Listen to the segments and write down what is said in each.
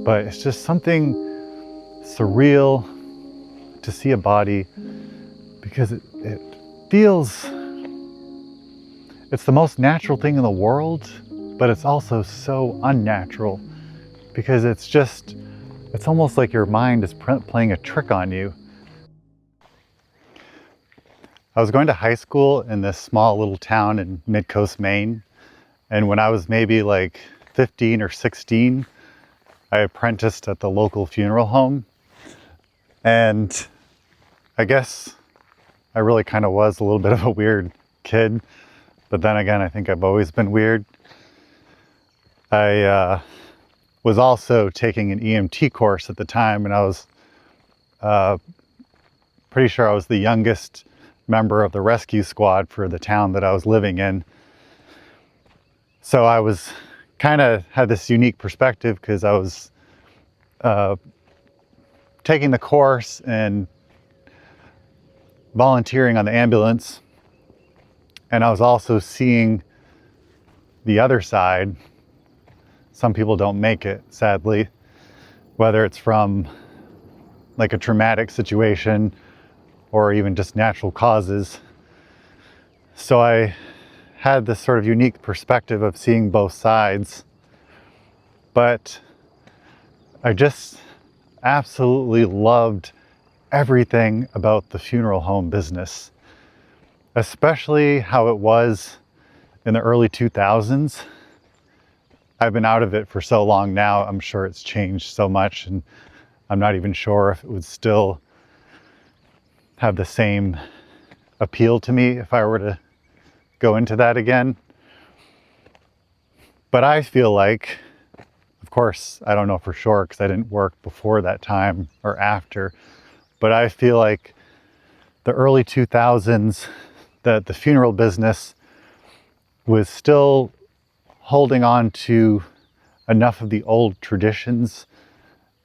but it's just something surreal to see a body, because it feels, it's the most natural thing in the world, but it's also so unnatural, because it's almost like your mind is playing a trick on you. I was going to high school in this small little town in mid-coast Maine, and when I was maybe like 15 or 16, I apprenticed at the local funeral home. And I guess I really kind of was a little bit of a weird kid, but then again, I think I've always been weird. I was also taking an EMT course at the time, and I was pretty sure I was the youngest member of the rescue squad for the town that I was living in. So I was kind of had this unique perspective, because I was taking the course and volunteering on the ambulance, and I was also seeing the other side. Some people don't make it, sadly, whether it's from like a traumatic situation or even just natural causes. So I had this sort of unique perspective of seeing both sides, but I just absolutely loved everything about the funeral home business, especially how it was in the early 2000s. I've been out of it for so long now, I'm sure it's changed so much, and I'm not even sure if it would still have the same appeal to me if I were to go into that again. But I feel like, of course, I don't know for sure because I didn't work before that time or after, but I feel like the early 2000s, that the funeral business was still holding on to enough of the old traditions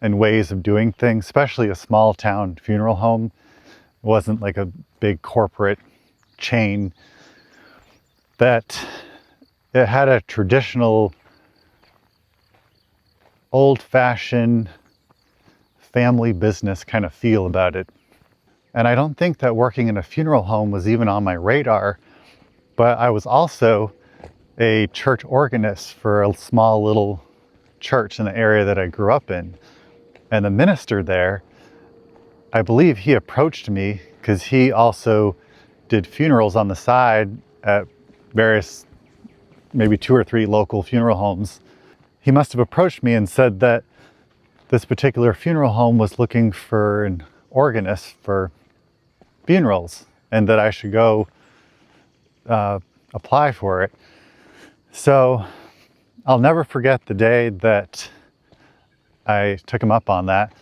and ways of doing things, especially a small town funeral home. It wasn't like a big corporate chain, that it had a traditional, old-fashioned family business kind of feel about it. And I don't think that working in a funeral home was even on my radar, but I was also a church organist for a small little church in the area that I grew up in. And the minister there, I believe he approached me because he also did funerals on the side at various, maybe 2 or 3 local funeral homes. He must have approached me and said that this particular funeral home was looking for an organist for funerals and that I should go apply for it. So I'll never forget the day that I took him up on that,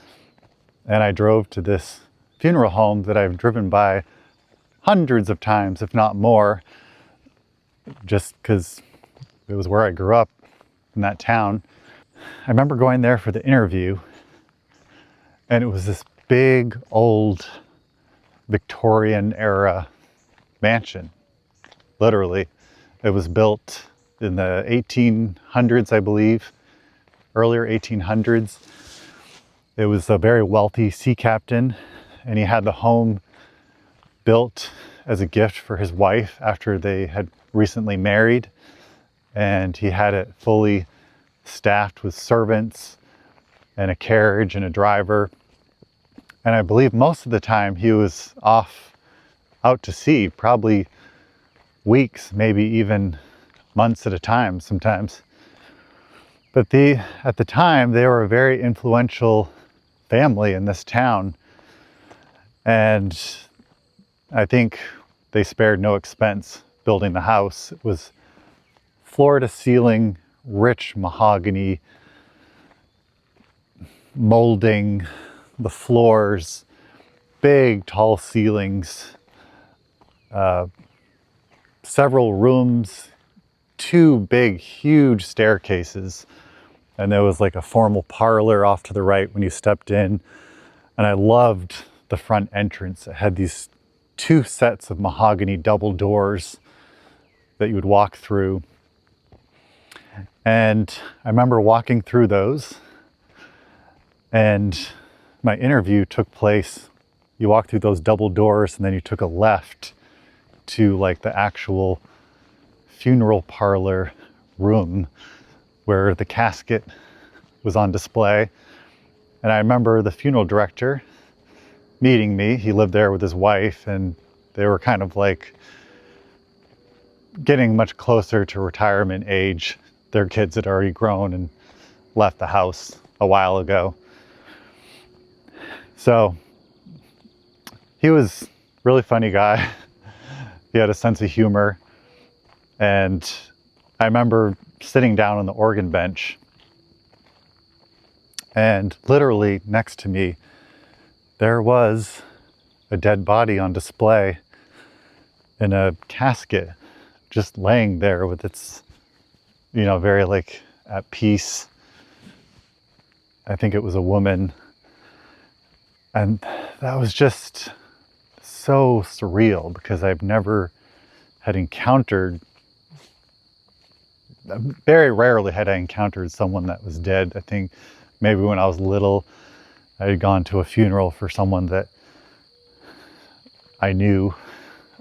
and I drove to this funeral home that I've driven by hundreds of times, if not more, just because it was where I grew up in that town. I remember going there for the interview, and it was this big old Victorian era mansion. Literally, it was built in the 1800s, I believe, earlier 1800s. It was a very wealthy sea captain, and he had the home built as a gift for his wife after they had recently married, and he had it fully staffed with servants and a carriage and a driver. And I believe most of the time he was out to sea, probably weeks, maybe even months at a time sometimes. But at the time, they were a very influential family in this town. And I think they spared no expense building the house. It was floor to ceiling, rich mahogany, molding, the floors, big tall ceilings, several rooms, 2 big, huge staircases. And there was like a formal parlor off to the right when you stepped in. And I loved the front entrance. It had these 2 sets of mahogany double doors that you would walk through. And I remember walking through those, And my interview took place, you walk through those double doors and then you took a left to like the actual funeral parlor room where the casket was on display. And I remember the funeral director meeting me. He lived there with his wife, and they were kind of like getting much closer to retirement age. Their kids had already grown and left the house a while ago. So he was a really funny guy. He had a sense of humor. And I remember sitting down on the organ bench, and literally next to me, there was a dead body on display in a casket, just laying there with its, very like at peace. I think it was a woman. And that was just so surreal because I've never had encountered, very rarely had I encountered someone that was dead. I think maybe when I was little, I had gone to a funeral for someone that I knew,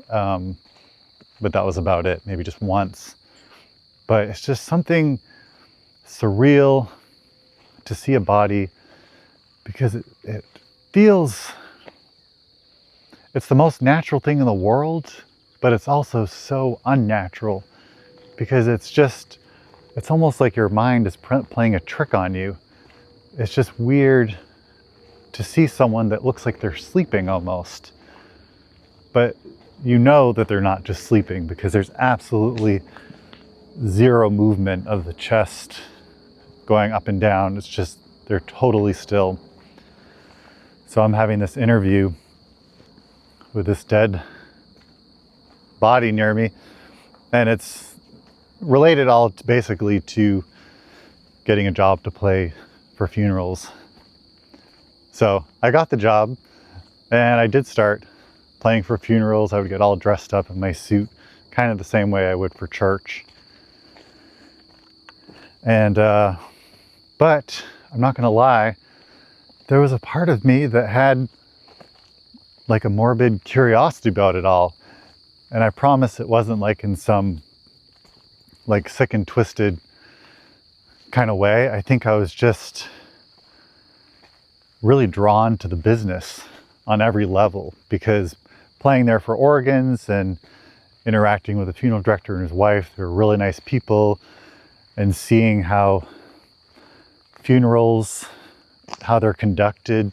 but that was about it, maybe just once. But it's just something surreal to see a body, because it feels, it's the most natural thing in the world, but it's also so unnatural, because it's almost like your mind is playing a trick on you. It's just weird to see someone that looks like they're sleeping almost, but you know that they're not just sleeping, because there's absolutely zero movement of the chest going up and down. It's just, they're totally still. So I'm having this interview with this dead body near me, and it's related all basically to getting a job to play for funerals. So I got the job, and I did start playing for funerals. I would get all dressed up in my suit, kind of the same way I would for church. And but I'm not gonna lie, there was a part of me that had like a morbid curiosity about it all. And I promise it wasn't like in some like sick and twisted kind of way. I think I was just really drawn to the business on every level, because playing there for organs and interacting with the funeral director and his wife, they were really nice people, and seeing how funerals, how they're conducted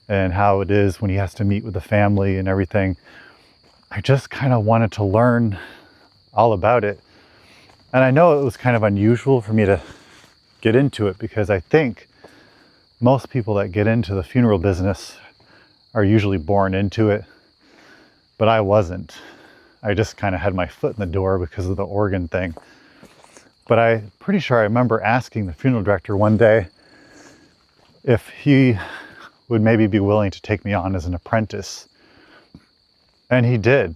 and how it is when he has to meet with the family and everything. I just kind of wanted to learn all about it. And I know it was kind of unusual for me to get into it, because I think most people that get into the funeral business are usually born into it, but I wasn't. I just kind of had my foot in the door because of the organ thing. But I'm pretty sure I remember asking the funeral director one day if he would maybe be willing to take me on as an apprentice. And he did.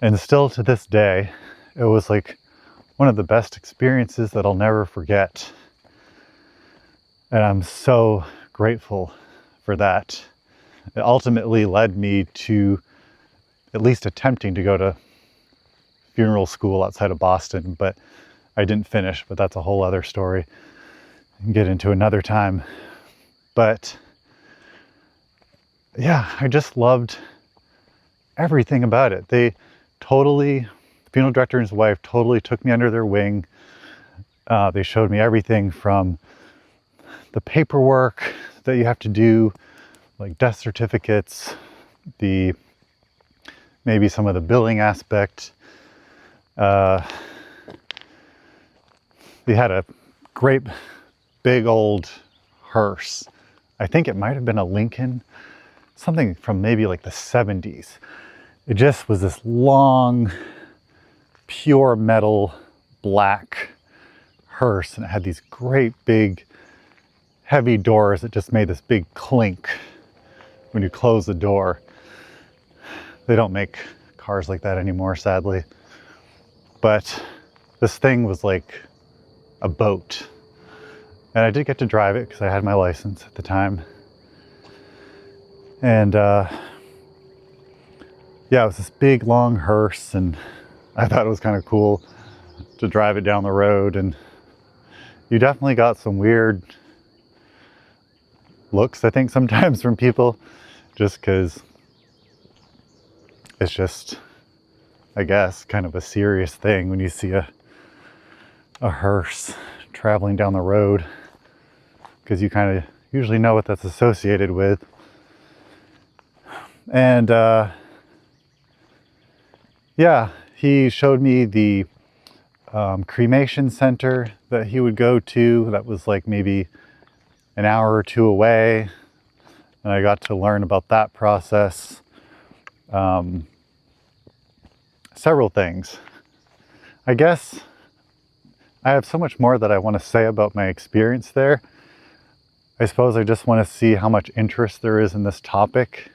And still to this day, it was like one of the best experiences that I'll never forget. And I'm so grateful for that. It ultimately led me to at least attempting to go to funeral school outside of Boston, but I didn't finish, but that's a whole other story. I can get into another time. But yeah, I just loved everything about it. The funeral director and his wife totally took me under their wing. They showed me everything from the paperwork that you have to do, like death certificates, maybe some of the billing aspect. They had a great big old hearse. I think it might have been a Lincoln, something from maybe like the 70s. It just was this long, pure metal, black hearse, and it had these great big, heavy doors that just made this big clink when you close the door. They don't make cars like that anymore, sadly. But this thing was like a boat. And I did get to drive it because I had my license at the time. And yeah, it was this big long hearse, and I thought it was kind of cool to drive it down the road. And you definitely got some weird looks, I think, sometimes from people, just because it's just, I guess, kind of a serious thing when you see a hearse traveling down the road, because you kind of usually know what that's associated with. And yeah, he showed me the cremation center that he would go to that was like maybe an hour or two away, and I got to learn about that process. Several things. I guess I have so much more that I want to say about my experience there. I suppose I just want to see how much interest there is in this topic.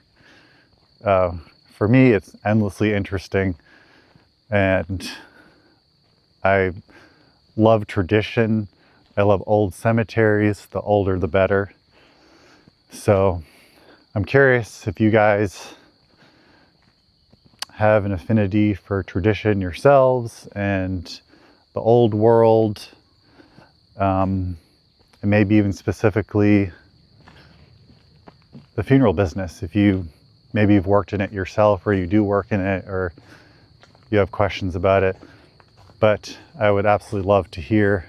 For me, it's endlessly interesting, and I love tradition. I love old cemeteries. The older, the better. So I'm curious if you guys have an affinity for tradition yourselves and the old world, and maybe even specifically the funeral business. If maybe you've worked in it yourself, or you do work in it, or you have questions about it. But I would absolutely love to hear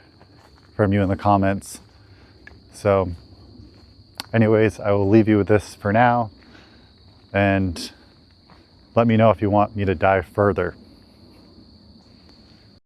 from you in the comments. So anyways, I will leave you with this for now, and let me know if you want me to dive further.